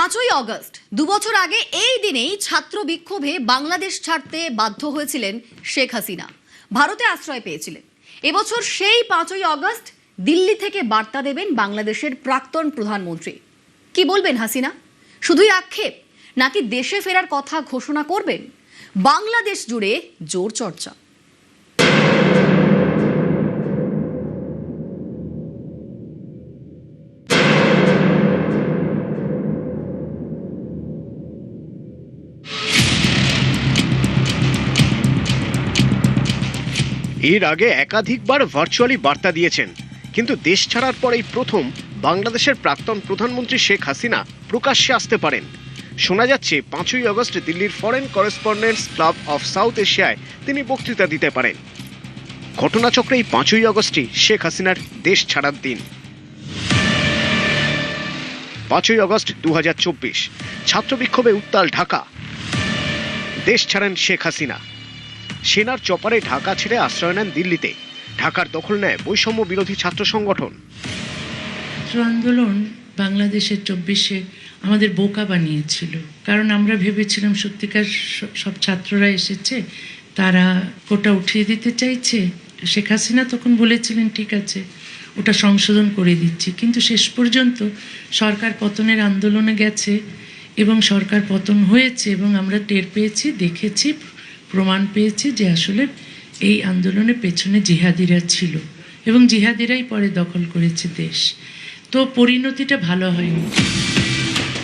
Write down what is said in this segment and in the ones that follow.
5ই August 2 বছর আগে এই দিনেই ছাত্র বিক্ষোভে বাংলাদেশ ছাড়তে বাধ্য হয়েছিলেন শেখ হাসিনা। ভারতে আশ্রয় পেয়েছিলেন। এবছর সেই 5ই আগস্ট দিল্লি থেকে বার্তা দেবেন বাংলাদেশের প্রাক্তন প্রধানমন্ত্রী। কি বলবেন হাসিনা? শুধুই আক্ষেপ নাকি দেশে ফেরার কথা ঘোষণা করবেন? বাংলাদেশ জুড়ে জোর চর্চা। এর আগে একাধিকবার ভার্চুয়ালি বার্তা দিয়েছেন, কিন্তু দেশ ছাড়ার পরেই প্রথম বাংলাদেশের প্রাক্তন প্রধানমন্ত্রী শেখ হাসিনা প্রকাশ্যে আসতে পারেন। শোনা যাচ্ছে 5ই আগস্ট দিল্লির foreign correspondents club of south এশিয়ায় তিনি বক্তৃতা দিতে পারেন। ঘটনাচক্রে এই 5ই আগস্টই শেখ হাসিনার দেশ ছাড়ার দিন। 5ই আগস্ট 2024 ছাত্র বিক্ষোভে উত্তাল ঢাকা। দেশ ছাড়েন শেখ হাসিনা। সেনার চপারে ঢাকা ছেড়ে আশ্রয় নেন দিল্লিতে। ঢাকার দখল নেয় বৈষম্য বিরোধী ছাত্র সংগঠন। আন্দোলন বাংলাদেশের 24-এ আমাদের বোকা বানিয়েছিল, কারণ আমরা ভেবেছিলাম সত্যিকার সব ছাত্ররা এসেছে, তারা কোটা উঠিয়ে দিতে চাইছে। শেখ হাসিনা তখন বলেছিলেন ঠিক আছে, ওটা সংশোধন করে দিচ্ছি, কিন্তু শেষ পর্যন্ত সরকার পতনের আন্দোলনে গেছে এবং সরকার পতন হয়েছে এবং আমরা টের পেয়েছি, দেখেছি, প্রমাণ পেয়েছি যে আসলে এই আন্দোলনের পেছনে জিহাদিরা ছিল এবং জিহাদিরাই পরে দখল করেছে দেশ। তো পরিণতিটা ভালো হয়নি।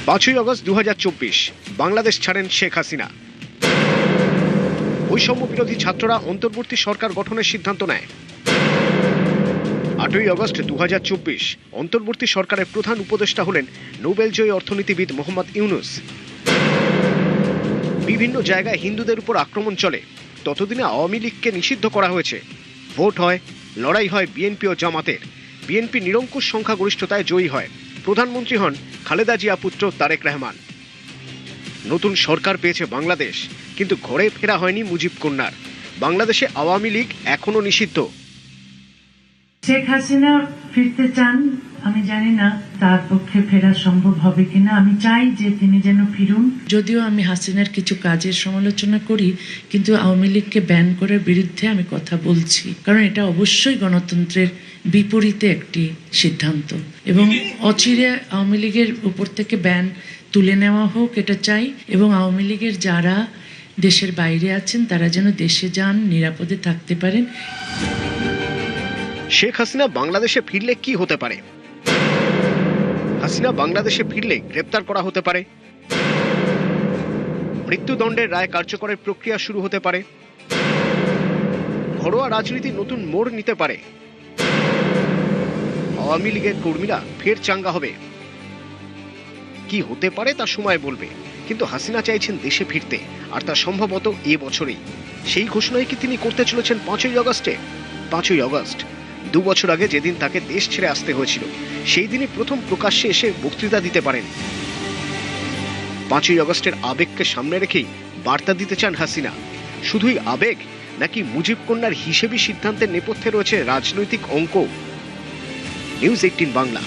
5ই আগস্ট 2024 বাংলাদেশ ছাড়েন শেখ হাসিনা। বৈষম্য বিরোধী ছাত্ররা অন্তর্বর্তী সরকার গঠনের সিদ্ধান্ত নেয়। 8ই আগস্ট 2024 অন্তর্বর্তী সরকারের প্রধান উপদেষ্টা হলেন নোবেলজয়ী অর্থনীতিবিদ মোহাম্মদ ইউনুস। বিভিন্ন জায়গায় হিন্দুদের উপর আক্রমণ চলে। ততদিনে আওয়ামী লীগকে নিষিদ্ধ করা হয়েছে। ভোট হয়, লড়াই হয় বিএনপি ও জামাতের। বিএনপি নিরঙ্কুশ সংখ্যাগরিষ্ঠতায় জয়ী হয়। প্রধানমন্ত্রী হন খালেদা জিয়া পুত্র তারেক রহমান। নতুন সরকার পেয়েছে বাংলাদেশ, কিন্তু ঘরে ফেরা হয়নি মুজিব কন্যার। বাংলাদেশে আওয়ামী লীগ এখনো নিষিদ্ধ। শেখ হাসিনা ফিরতে চান, আমি জানি না তার পক্ষে ফেরা সম্ভব হবে কিনা। আমি চাই যে তিনি যেন ফিরুন। যদিও আমি হাসিনার কিছু কাজের সমালোচনা করি, কিন্তু আওয়ামী লীগকে ব্যান করার বিরুদ্ধে আমি কথা বলছি, কারণ এটা অবশ্যই গণতন্ত্রের বিপরীতে একটি সিদ্ধান্ত এবং অচিরে আওয়ামী লীগের উপর থেকে ব্যান তুলে নেওয়া হোক, এটা চাই। এবং আওয়ামী লীগের যারা দেশের বাইরে আছেন তারা যেন দেশে যান, নিরাপদে থাকতে পারেন। শেখ হাসিনা বাংলাদেশে ফিরলে কি হতে পারে? হাসিনা বাংলাদেশে ফিরলে গ্রেপ্তার করা হতে পারে। মৃত্যুদণ্ডের রায় কার্যকরের প্রক্রিয়া শুরু হতে পারে। ঘরোয়া রাজনীতি নতুন মোড় নিতে পারে। আওয়ামী লীগের কর্মীরা ফের চাঙ্গা হবে। কি হতে পারে তা সময় বলবে, কিন্তু হাসিনা চাইছেন দেশে ফিরতে, আর তা সম্ভবত এ বছরেই। সেই ঘোষণাই কি তিনি করতে চলেছেন 5ই আগস্টে? 5ই আগস্ট 2 বছর আগে যেদিন তাকে দেশ ছেড়ে আসতে হয়েছিল, সেই দিনই প্রথম প্রকাশ্যে এসে বক্তৃতা দিতে পারেন। 5ই আগস্টের আবেগকে সামনে রেখেই বার্তা দিতে চান হাসিনা। শুধুই আবেগ নাকি মুজিব কন্যার হিসেবি সিদ্ধান্তের নেপথ্যে রয়েছে রাজনৈতিক অঙ্ক? নিউজ 18 বাংলা।